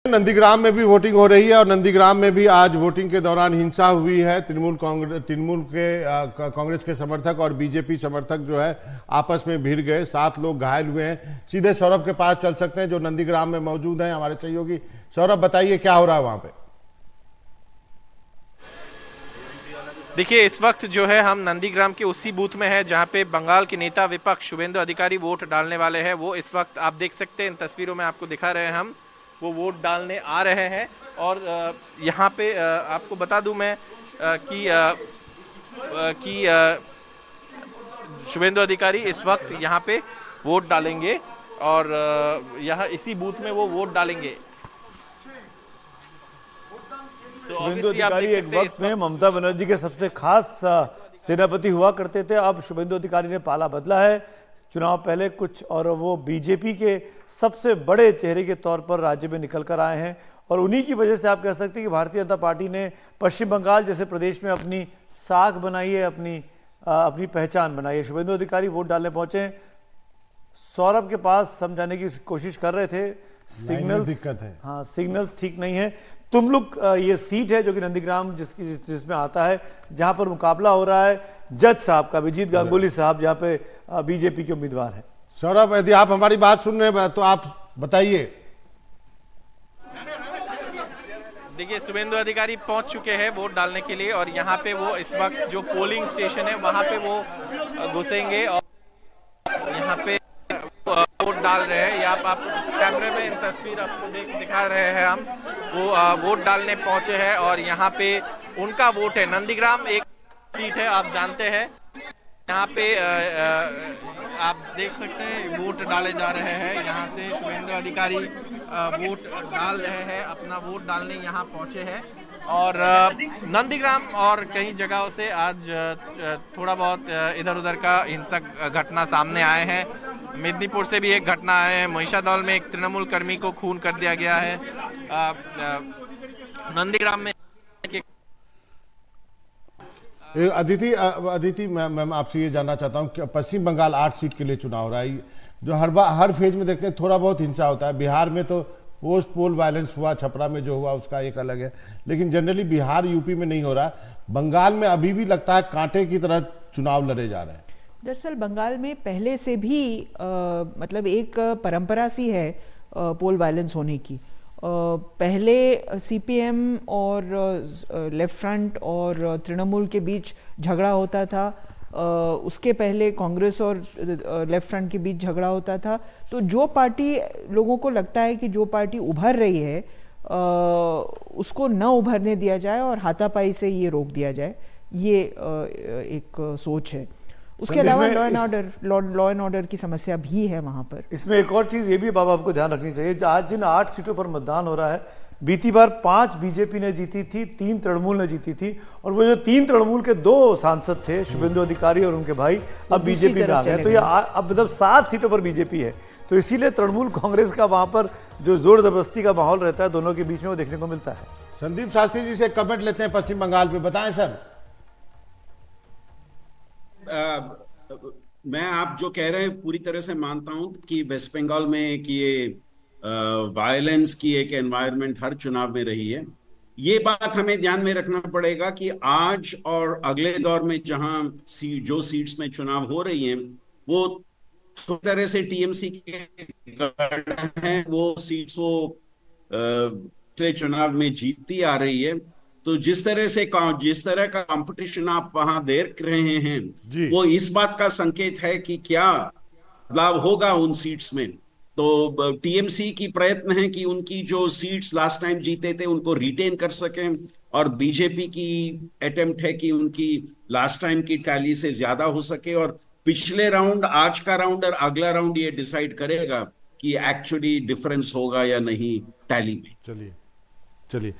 नंदीग्राम में भी वोटिंग हो रही है और नंदीग्राम में भी आज वोटिंग के दौरान हिंसा हुई है। कांग्रेस के समर्थक और बीजेपी समर्थक जो है आपस में भिड़ गए, 7 लोग घायल हुए हैं। सीधे सौरभ के पास चल सकते हैं जो नंदीग्राम में मौजूद हैं, हमारे सहयोगी। सौरभ, बताइए क्या हो रहा है वहां पे। देखिए, इस वक्त जो है हम नंदीग्राम के उसी बूथ में है जहां पे बंगाल के नेता विपक्ष शुभेंदु अधिकारी वोट डालने वाले हैं। वो इस वक्त आप देख सकते हैं, इन तस्वीरों में आपको दिखा रहे हैं हम, वो वोट डालने आ रहे हैं। और यहाँ पे आपको बता दूं मैं कि शुभेंदु अधिकारी इस वक्त यहाँ पे वोट डालेंगे और यहाँ इसी बूथ में वो वोट डालेंगे। शुभेंदु अधिकारी एक वक्त में ममता बनर्जी के सबसे खास सेनापति हुआ करते थे। अब शुभेंदु अधिकारी ने पाला बदला है चुनाव पहले कुछ, और वो बीजेपी के सबसे बड़े चेहरे के तौर पर राज्य में निकल कर आए हैं। और उन्हीं की वजह से आप कह सकते हैं कि भारतीय जनता पार्टी ने पश्चिम बंगाल जैसे प्रदेश में अपनी साख बनाई है, अपनी पहचान बनाई है। शुभेंदु अधिकारी वोट डालने पहुंचे, सौरभ के पास समझाने की कोशिश कर रहे थे, सिग्नल्स दिक्कत है। हाँ, सिग्नल्स ठीक नहीं है। तुम लोग ये सीट है जो कि नंदीग्राम जिसमें आता है, जहां पर मुकाबला हो रहा है जज साहब का, विजीत गांगुली साहब, जहां पे बीजेपी के उम्मीदवार हैं। सौरभ, यदि आप हमारी बात सुन रहे हैं तो आप बताइए। देखिए, शुभेंदु अधिकारी पहुंच चुके हैं वोट डालने के लिए और यहाँ पे वो इस वक्त जो पोलिंग स्टेशन है वहां पे वो घुसेंगे और यहाँ पे वोट डाल रहे हैं। या आप कैमरे में इन तस्वीर आपको दिखा रहे हैं हम, वो वोट डालने पहुंचे हैं और यहाँ पे उनका वोट है। नंदीग्राम एक सीट है, आप जानते हैं, यहाँ पे आप देख सकते हैं वोट डाले जा रहे हैं। यहाँ से शुभेंदु अधिकारी वोट डाल रहे हैं, अपना वोट डालने यहाँ पहुंचे हैं। और नंदीग्राम और कई जगहों से आज थोड़ा बहुत इधर उधर का हिंसक घटना सामने आए हैं। मेदिनीपुर से भी एक घटना है, महिषादौल में एक तृणमूल कर्मी को खून कर दिया गया है। नंदीग्राम में अदिति, मैं आपसे ये जानना चाहता हूँ कि पश्चिम बंगाल 8 सीट के लिए चुनाव रहा है, जो हर फेज में देखते हैं थोड़ा बहुत हिंसा होता है। बिहार में तो पोस्ट पोल वायलेंस हुआ, छपरा में जो हुआ उसका एक अलग है, लेकिन जनरली बिहार यूपी में नहीं हो रहा। बंगाल में अभी भी लगता है कांटे की तरह चुनाव लड़े जा रहे हैं। दरअसल बंगाल में पहले से भी मतलब एक परंपरा सी है पोल वायलेंस होने की। पहले सीपीएम और लेफ्ट फ्रंट और तृणमूल के बीच झगड़ा होता था, उसके पहले कांग्रेस और लेफ्ट फ्रंट के बीच झगड़ा होता था। तो जो पार्टी, लोगों को लगता है कि जो पार्टी उभर रही है उसको न उभरने दिया जाए और हाथापाई से ये रोक दिया जाए, ये एक सोच है। उसके अलावा लॉ एंड ऑर्डर की समस्या भी है वहां पर। इसमें एक और चीज ये भी बाबा आपको ध्यान रखनी चाहिए, आज जिन 8 सीटों पर मतदान हो रहा है, बीती बार 5 बीजेपी ने जीती थी, 3 तृणमूल ने जीती थी। और वो जो 3 तृणमूल के 2 सांसद थे, शुभेंदु अधिकारी और उनके भाई, अब बीजेपी में आ गए। तो ये अब मतलब 7 सीटों पर बीजेपी है। तो इसीलिए तृणमूल कांग्रेस का वहां पर जो जोर जबरदस्ती का माहौल रहता है दोनों के बीच में, वो देखने को मिलता है। संदीप शास्त्री जी से कमेंट लेते हैं पश्चिम बंगाल पे, बताएं सर। मैं आप जो कह रहे हैं पूरी तरह से मानता हूं कि वेस्ट बंगाल में कि ये वायलेंस की एक एनवायरनमेंट हर चुनाव में रही है। ये बात हमें ध्यान में रखना पड़ेगा कि आज और अगले दौर में जहां जो सीट्स में चुनाव हो रही हैं वो थोड़ी तरह से टीएमसी के हैं, वो सीट्स वो पिछले चुनाव में जीतती आ रही है। तो जिस तरह का कंपटीशन आप वहां देख रहे हैं, वो इस बात का संकेत है कि क्या बदलाव होगा उन सीट्स में। तो टीएमसी की प्रयत्न है कि उनकी जो सीट्स लास्ट टाइम जीते थे उनको रिटेन कर सकें, और बीजेपी की अटेम्प्ट है कि उनकी लास्ट टाइम की टैली से ज्यादा हो सके। और पिछले राउंड, आज का राउंड और अगला राउंड ये डिसाइड करेगा कि एक्चुअली डिफरेंस होगा या नहीं टैली में। चलिए